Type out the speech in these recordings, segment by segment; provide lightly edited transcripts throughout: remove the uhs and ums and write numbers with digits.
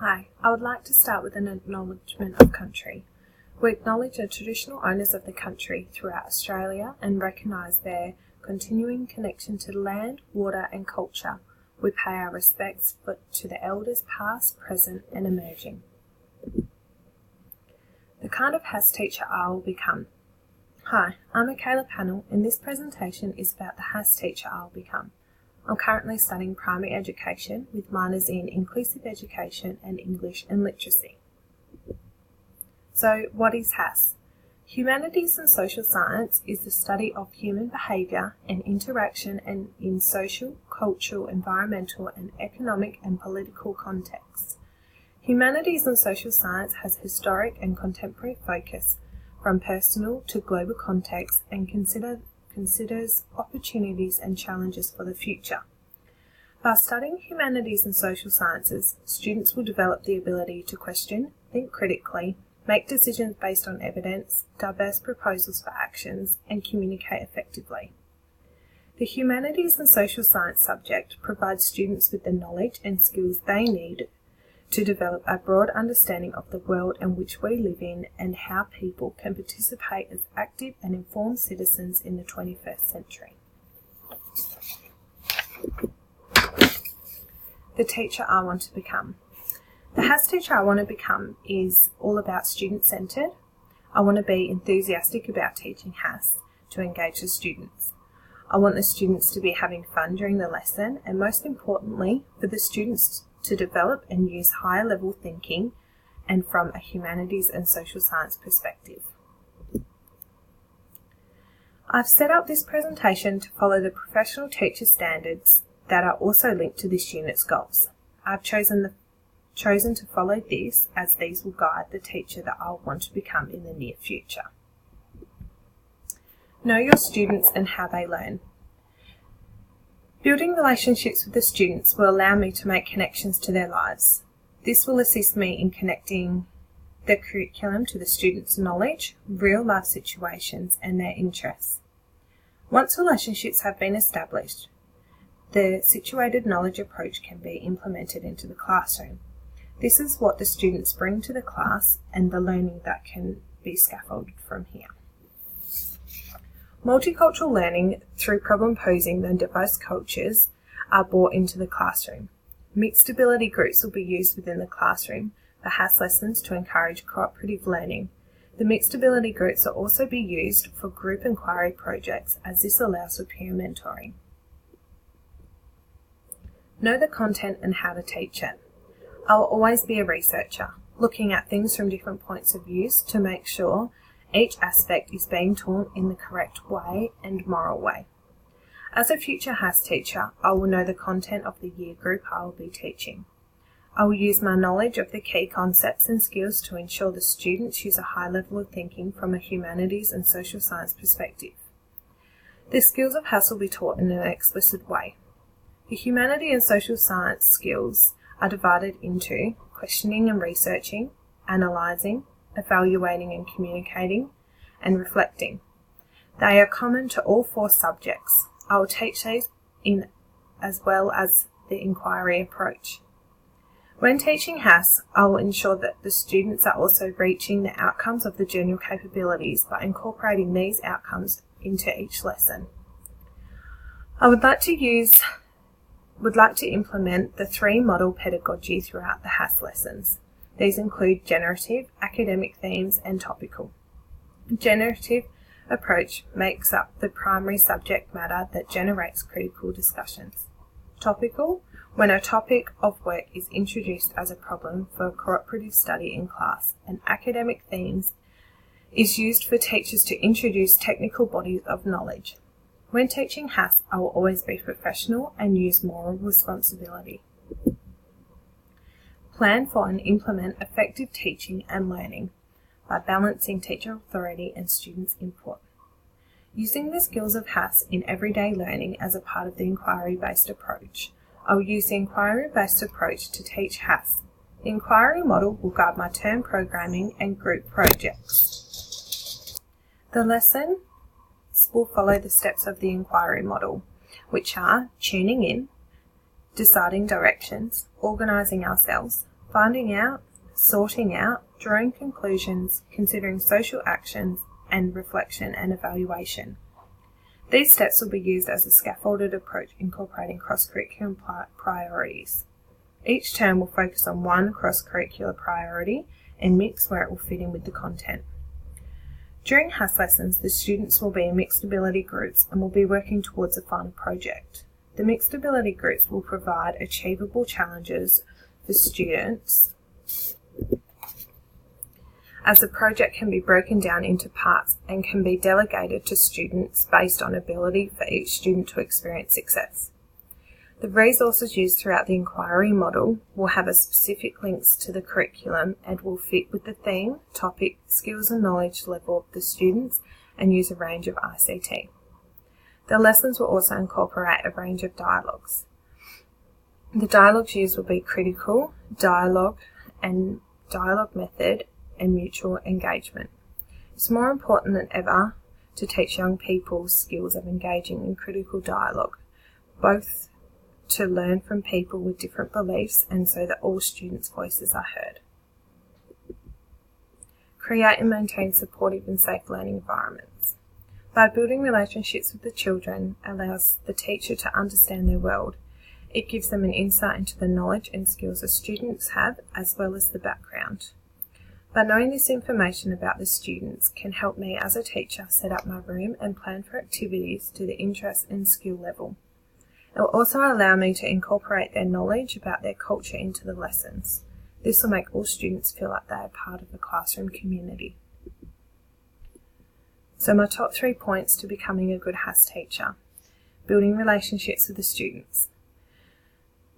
Hi, I would like to start with an acknowledgement of country. We acknowledge the traditional owners of the country throughout Australia and recognise their continuing connection to the land, water and culture. We pay our respects to the elders past, present and emerging. The kind of HAS teacher I will become. Hi, I'm Michaela Pannell and this presentation is about the HAS teacher I will become. I'm currently studying primary education with minors in inclusive education and English and literacy. So, what is HAS? Humanities and social science is the study of human behaviour and interaction in social, cultural, environmental and economic and political contexts. Humanities and social science has historic and contemporary focus from personal to global context and considers opportunities and challenges for the future. By studying humanities and social sciences, students will develop the ability to question, think critically, make decisions based on evidence, diverse proposals for actions, and communicate effectively. The humanities and social science subject provides students with the knowledge and skills they need to develop a broad understanding of the world in which we live in and how people can participate as active and informed citizens in the 21st century. The teacher I want to become. The HAS teacher I want to become is all about student-centred. I want to be enthusiastic about teaching HAS to engage the students. I want the students to be having fun during the lesson and most importantly for the students to develop and use higher level thinking and from a humanities and social science perspective. I've set up this presentation to follow the professional teacher standards that are also linked to this unit's goals. I've chosen to follow this as these will guide the teacher that I'll want to become in the near future. Know your students and how they learn. Building relationships with the students will allow me to make connections to their lives. This will assist me in connecting the curriculum to the students' knowledge, real-life situations and their interests. Once relationships have been established, the situated knowledge approach can be implemented into the classroom. This is what the students bring to the class and the learning that can be scaffolded from here. Multicultural learning through problem posing and diverse cultures are brought into the classroom. Mixed ability groups will be used within the classroom for HAS lessons to encourage cooperative learning. The mixed ability groups will also be used for group inquiry projects as this allows for peer mentoring. Know the content and how to teach it. I will always be a researcher, looking at things from different points of view to make sure each aspect is being taught in the correct way and moral way. As a future HAS teacher, I will know the content of the year group I will be teaching. I will use my knowledge of the key concepts and skills to ensure the students use a high level of thinking from a humanities and social science perspective. The skills of HAS will be taught in an explicit way. The humanity and social science skills are divided into questioning and researching, analysing, evaluating and communicating, and reflecting. They are common to all four subjects. I will teach these in as well as the inquiry approach. When teaching HAS, I will ensure that the students are also reaching the outcomes of the general capabilities by incorporating these outcomes into each lesson. I would like to implement the 3 model pedagogy throughout the HAS lessons. These include generative, academic themes and topical. Generative approach makes up the primary subject matter that generates critical discussions. Topical, when a topic of work is introduced as a problem for cooperative study in class, and academic themes is used for teachers to introduce technical bodies of knowledge. When teaching HAS, I will always be professional and use moral responsibility. Plan for and implement effective teaching and learning by balancing teacher authority and students' input. Using the skills of HAS in everyday learning as a part of the inquiry-based approach. I will use the inquiry-based approach to teach HAS. The inquiry model will guide my term programming and group projects. The lessons will follow the steps of the inquiry model, which are tuning in, deciding directions, organising ourselves, finding out, sorting out, drawing conclusions, considering social actions, and reflection and evaluation. These steps will be used as a scaffolded approach incorporating cross-curriculum priorities. Each term will focus on one cross-curricular priority and mix where it will fit in with the content. During HAS lessons, the students will be in mixed ability groups and will be working towards a final project. The mixed ability groups will provide achievable challenges for students, as the project can be broken down into parts and can be delegated to students based on ability for each student to experience success. The resources used throughout the inquiry model will have a specific links to the curriculum and will fit with the theme, topic, skills and knowledge level of the students and use a range of ICT. The lessons will also incorporate a range of dialogues. The dialogues used will be critical, dialogue and dialogue method, and mutual engagement. It's more important than ever to teach young people skills of engaging in critical dialogue, both to learn from people with different beliefs and so that all students' voices are heard. Create and maintain supportive and safe learning environments. By building relationships with the children allows the teacher to understand their world. It gives them an insight into the knowledge and skills the students have as well as the background. But knowing this information about the students can help me as a teacher set up my room and plan for activities to the interest and skill level. It will also allow me to incorporate their knowledge about their culture into the lessons. This will make all students feel like they are part of the classroom community. So my top 3 points to becoming a good HAS teacher. Building relationships with the students.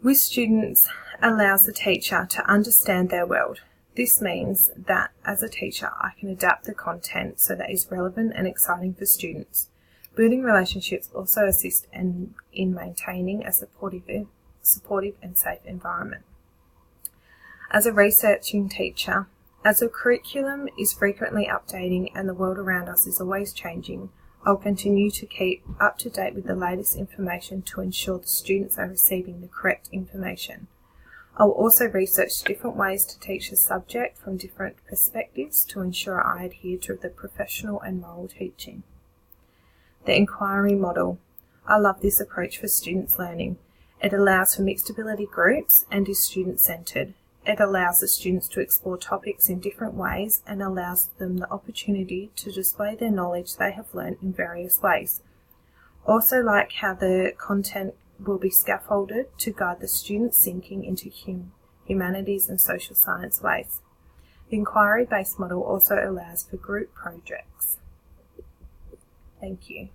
With students allows the teacher to understand their world. This means that as a teacher I can adapt the content so that it is relevant and exciting for students. Building relationships also assist in maintaining a supportive and safe environment. As a researching teacher, as the curriculum is frequently updating and the world around us is always changing, I'll continue to keep up to date with the latest information to ensure the students are receiving the correct information. I will also research different ways to teach a subject from different perspectives to ensure I adhere to the professional and moral teaching. The inquiry model. I love this approach for students learning. It allows for mixed ability groups and is student-centred. It allows the students to explore topics in different ways and allows them the opportunity to display their knowledge they have learned in various ways. Also like how the content will be scaffolded to guide the students' thinking into humanities and social science ways. The inquiry-based model also allows for group projects. Thank you.